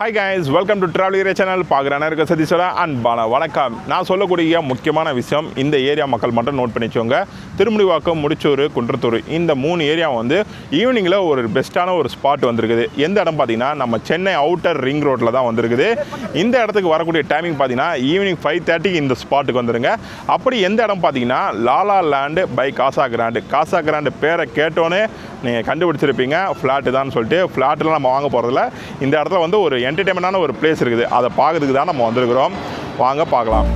Hi guys, welcome to travel area channel. பார்க்குறான இருக்க சதீஷோட அன்பான வணக்கம். நான் சொல்லக்கூடிய முக்கியமான விஷயம், இந்த ஏரியா மக்கள் மட்டும் நோட் பண்ணி வச்சுக்கோங்க. திருமுடிவாக்கம், முடிச்சூர், குன்றத்தூர், இந்த 3 ஏரியா வந்து ஈவினிங்கில் ஒரு பெஸ்ட்டான ஒரு ஸ்பாட் வந்திருக்குது. எந்த இடம் பார்த்தீங்கன்னா நம்ம சென்னை அவுட்டர் ரிங் ரோட்டில் தான் வந்திருக்குது. இந்த இடத்துக்கு வரக்கூடிய டைமிங் பார்த்தீங்கன்னா ஈவினிங் 5:30 இந்த ஸ்பாட்டுக்கு வந்துடுங்க. அப்படி எந்த இடம் பார்த்தீங்கன்னா La La Land by Casagrand. Casagrand பேரை கேட்டோன்னே நீங்கள் கண்டுபிடிச்சிருப்பீங்க, ஃப்ளாட்டு தான் சொல்லிட்டு. ஃப்ளாட்டுலாம் நம்ம வாங்க போகிறதில்ல. இந்த இடத்துல வந்து ஒரு என்டர்டெயின்மெண்டான ஒரு பிளேஸ் இருக்குது. அதை பார்க்கறதுக்கு தான் நம்ம வந்திருக்கிறோம். வாங்க பார்க்கலாம்.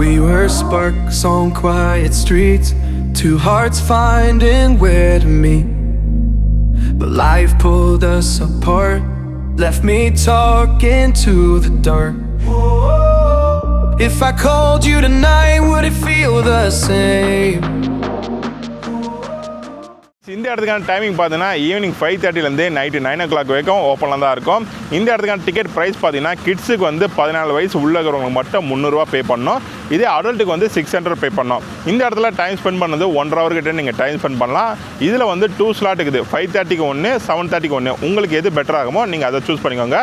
We were sparks on quiet streets, two hearts finding where to meet. But life pulled us apart, left me talking to the dark. If I called you tonight, would it feel the same? இந்த இடத்துக்கான timing பார்த்தீங்கன்னா evening 5:30லேருந்து night 9 o'clock வரைக்கும் ஓப்பனில் தான் இருக்கும். இந்த இடத்துக்கான ticket price பார்த்தீங்கன்னா கிட்ஸுக்கு வந்து 14 வயசு உள்ளவங்களுக்கு மட்டும் 300 பே பண்ணணும். இதே அடல்ட்டுக்கு வந்து 600 பே பண்ணணும். இந்த இடத்துல டைம் ஸ்பெண்ட் பண்ணது 1.5 hour கிட்ட நீங்கள் டைம் ஸ்பெண்ட் பண்ணலாம். இதில் வந்து 2 ஸ்லாட் இருக்குது. 5:30க்கு ஒன்று, 7:30க்கு ஒன்று. உங்களுக்கு எது பெட்டர் ஆகுமோ நீங்கள் அதை சூஸ் பண்ணிக்கோங்க.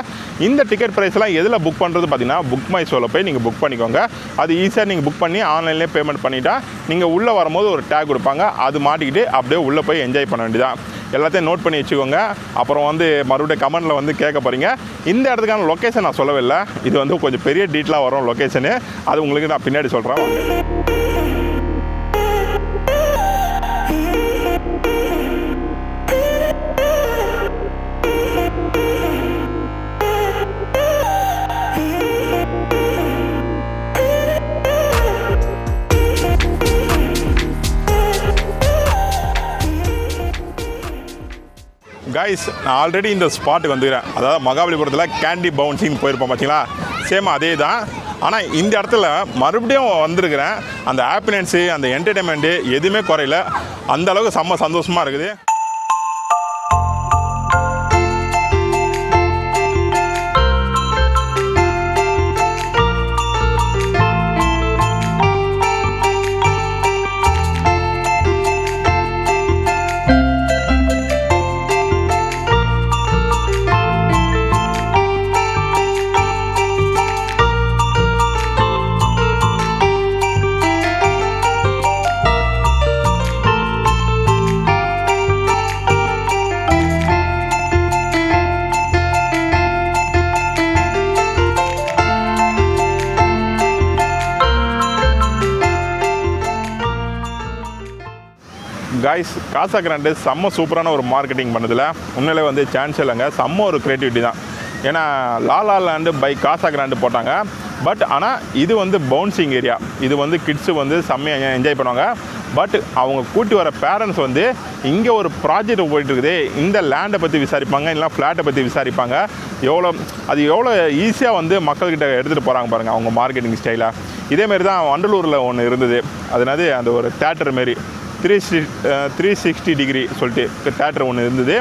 இந்த டிக்கெட் ப்ரைஸ்லாம் எதில் புக் பண்ணுறது பார்த்தீங்கன்னா புக் மை ஷோவில் போய் நீங்கள் புக் பண்ணிக்கோங்க. அது ஈஸியாக நீங்கள் புக் பண்ணி ஆன்லைன்லேயே பேமெண்ட் பண்ணிட்டா நீங்கள் உள்ளே வரும்போது ஒரு டேக் கொடுப்பாங்க. அது மாட்டிக்கிட்டு அப்படியே உள்ளே போய் என்ஜாய் பண்ண வேண்டியதான். எல்லாத்தையும் நோட் பண்ணி வச்சுக்கோங்க. அப்புறம் வந்து மறுபடியும் கமெண்ட்டில் வந்து கேட்க போகிறீங்க. இந்த இடத்துக்கான லொக்கேஷன் நான் சொல்லவே இல்லை. இது வந்து கொஞ்சம் பெரிய டீட்டெயிலாக வரும் லொக்கேஷனு. அது உங்களுக்கு நான் பின்னாடி சொல்கிறேன். கைஸ், நான் ஆல்ரெடி இந்த ஸ்பாட்டுக்கு வந்துக்கிறேன். அதாவது மகாபலிபுரத்தில் கேண்டி பவுன்சிங் போயிருப்போம் பார்த்தீங்களா, சேம் அதே தான். ஆனால் இந்த இடத்துல மறுபடியும் வந்திருக்கிறேன். அந்த ஹாப்பினஸ்ஸு, அந்த என்டர்டெயின்மெண்ட்டு எதுவுமே குறையில. அந்தளவுக்கு செம்ம சந்தோஷமாக இருக்குது. கைஸ், காசா கிராண்டு செம்ம சூப்பரான ஒரு மார்க்கெட்டிங் பண்ணதில் உண்மையிலே வந்து சான்ஸ் இல்லைங்க. செம்ம ஒரு க்ரியேட்டிவிட்டி தான். ஏன்னா La La Land by Casagrand போட்டாங்க. பட் ஆனால் இது வந்து பவுன்சிங் ஏரியா. இது வந்து கிட்ஸு வந்து செம்மையாக என்ஜாய் பண்ணுவாங்க. பட் அவங்க கூட்டி வர பேரண்ட்ஸ் வந்து இங்கே ஒரு ப்ராஜெக்ட் போயிட்டுருக்குது, இந்த லேண்டை பற்றி விசாரிப்பாங்க, இல்லை ஃப்ளாட்டை பற்றி விசாரிப்பாங்க. எவ்வளோ ஈஸியாக வந்து மக்கள்கிட்ட எடுத்துகிட்டு போகிறாங்க பாருங்கள் அவங்க மார்க்கெட்டிங் ஸ்டைலாக. இதேமாரி தான் வண்டலூரில் ஒன்று இருந்தது. அதனால அந்த ஒரு தேட்டர் மாரி 360 டிகிரி சொல்லிட்டு தேட்டர் ஒன்று இருந்தது.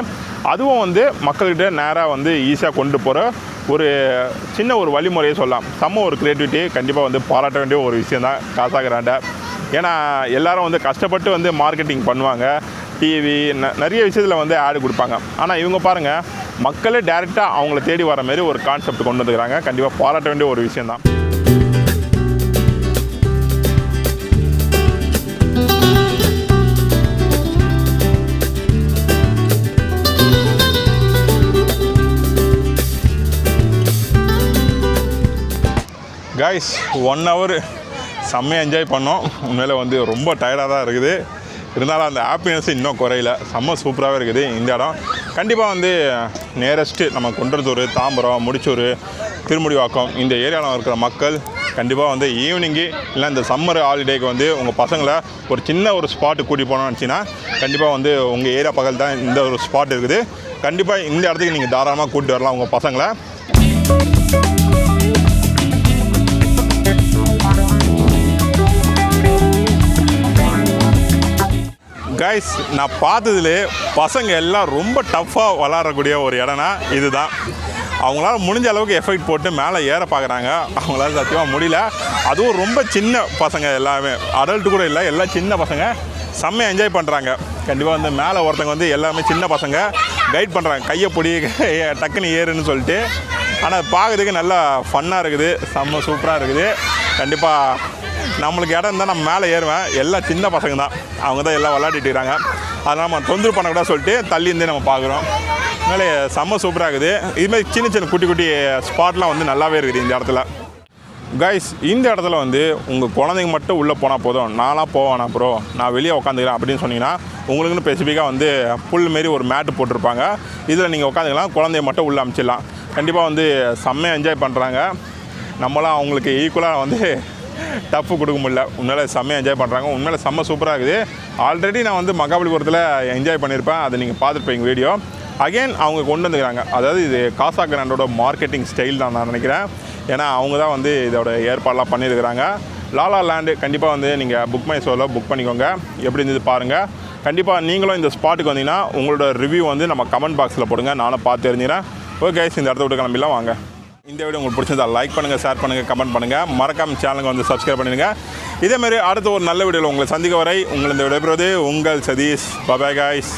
அதுவும் வந்து மக்கள்கிட்ட நேராக வந்து ஈஸியாக கொண்டு போகிற ஒரு சின்ன ஒரு வழிமுறையை சொல்லலாம். செம்ம ஒரு க்ரியேட்டிவிட்டி. கண்டிப்பாக வந்து பாராட்ட வேண்டிய ஒரு விஷயம் தான் காசா கிராண்டை. ஏன்னா எல்லோரும் வந்து கஷ்டப்பட்டு வந்து மார்க்கெட்டிங் பண்ணுவாங்க. டிவி நிறைய விஷயத்தில் வந்து ஆடு கொடுப்பாங்க. ஆனால் இவங்க பாருங்கள், மக்களே டேரெக்டாக அவங்கள தேடி வர மாதிரி ஒரு கான்செப்ட் கொண்டு வந்துக்கிறாங்க. கண்டிப்பாக பாராட்ட வேண்டிய ஒரு விஷயந்தான். கைஸ், 1 hour செம்மையாக என்ஜாய் பண்ணோம். உண்மையில வந்து ரொம்ப டயர்டாக தான் இருக்குது. இருந்தாலும் அந்த ஹாப்பினஸ் இன்னும் குறையில. செம்ம சூப்பராகவே இருக்குது இந்த இடம். கண்டிப்பாக வந்து நியரஸ்ட்டு நம்ம குன்றத்தூர், தாம்பரம், முடிச்சூர், திருமுடிவாக்கம் இந்த ஏரியாவில் இருக்கிற மக்கள் கண்டிப்பாக வந்து ஈவினிங்கு இல்லை இந்த சம்மர் ஹாலிடேக்கு வந்து உங்கள் பசங்களை ஒரு சின்ன ஒரு ஸ்பாட்டு கூட்டி போனோம்னு நினச்சின்னா கண்டிப்பாக வந்து உங்கள் ஏரியா பக்கத்தில் தான் இந்த ஒரு ஸ்பாட் இருக்குது. கண்டிப்பாக இந்த இடத்துக்கு நீங்கள் தாராளமாக கூப்பிட்டு வரலாம் உங்கள் பசங்களை. கைஸ், நான் பார்த்ததுலே பசங்க எல்லாம் ரொம்ப டஃப்பாக விளாட்றக்கூடிய ஒரு இடம்னா இதுதான். அவங்களால முடிஞ்ச அளவுக்கு எஃபெக்ட் போட்டு மேலே ஏற பார்க்குறாங்க. அவங்களால சத்தியமாக முடியல. அதுவும் ரொம்ப சின்ன பசங்க எல்லாமே, அடல்ட்டு கூட இல்லை, எல்லாம் சின்ன பசங்க. செம்மையாக என்ஜாய் பண்ணுறாங்க. கண்டிப்பாக வந்து மேலே ஒருத்தங்க வந்து எல்லாமே சின்ன பசங்க கைட் பண்ணுறாங்க, கையை பொடி டக்குன்னு ஏறுன்னு சொல்லிட்டு. ஆனால் பார்க்குறதுக்கு நல்லா ஃபன்னாக இருக்குது, செம்ம சூப்பராக இருக்குது. கண்டிப்பாக நம்மளுக்கு இடம் இருந்தால் நம்ம மேலே ஏறுவேன். எல்லாம் சின்ன பசங்க தான், அவங்க தான் எல்லாம் விளையாடிட்டு இருக்காங்க. அதனால் நம்ம தொந்தரவு பண்ணக்கூடாது சொல்லிட்டு தள்ளி இருந்தே நம்ம பார்க்குறோம். அதனால செம்ம சூப்பராக இருக்குது. இதுமாதிரி சின்ன சின்ன குட்டி குட்டி ஸ்பாட்லாம் வந்து நல்லாவே இருக்குது இந்த இடத்துல. கைஸ், இந்த இடத்துல வந்து உங்கள் குழந்தைங்க மட்டும் உள்ளே போனால் போதும், நான்லாம் போவேண்ணா ப்ரோ, நான் வெளியே உட்காந்துக்கிறேன் அப்படின்னு சொன்னீங்கன்னா உங்களுக்குன்னு ஸ்பெசிஃபிக்காக வந்து புல் மாரி ஒரு மேட்டு போட்டிருப்பாங்க. இதில் நீங்கள் உட்காந்துக்கலாம், குழந்தைய மட்டும் உள்ளே அனுப்பிச்சிடலாம். கண்டிப்பாக வந்து செம்மையாக என்ஜாய் பண்ணுறாங்க. நம்மளாம் அவங்களுக்கு ஈக்குவலாக வந்து டஃப்பு கொடுக்க முடியல. உண்மையில செம்மையாக என்ஜாய் பண்ணுறாங்க. உண்மையில செம்ம சூப்பராக இருக்குது. ஆல்ரெடி நான் வந்து மகாபலிபுரத்தில் என்ஜாய் பண்ணியிருப்பேன், அதை நீங்கள் பார்த்துருப்பீங்க வீடியோ. அகெயின் அவங்க கொண்டு வந்துக்கிறாங்க. அதாவது இது காசா கிராண்டோட மார்க்கெட்டிங் ஸ்டைல் தான் நான் நினைக்கிறேன். ஏன்னா அவங்க தான் வந்து இதோட ஏற்பாடெலாம் பண்ணியிருக்கிறாங்க. லாலா லேண்டு கண்டிப்பாக வந்து நீங்கள் புக் மை ஷோவில் புக் பண்ணிக்கோங்க. எப்படி இருந்தது பாருங்கள். கண்டிப்பாக நீங்களும் இந்த ஸ்பாட்டுக்கு வந்தீங்கன்னா உங்களோட ரிவ்யூ வந்து நம்ம கமெண்ட் பாக்ஸில் போடுங்க, நானும் பார்த்து தெரிஞ்சுக்கிறேன். ஓகே கைஸ், இந்த இடத்த விட்டு கிளம்பிலாம் வாங்க. இந்த வீடியோ உங்களுக்கு பிடிச்சிருந்தா லைக் பண்ணுங்கள், ஷேர் பண்ணுங்கள், கமெண்ட் பண்ணுங்கள். மறக்காம சேனலுக்கு வந்து சப்ஸ்கிரைப் பண்ணிடுங்க. இதேமாதிரி அடுத்த ஒரு நல்ல வீடியோவில் உங்களை சந்திக்க வரை உங்களை இந்த விடைபெறுவது உங்கள் சதீஷ். Bye guys.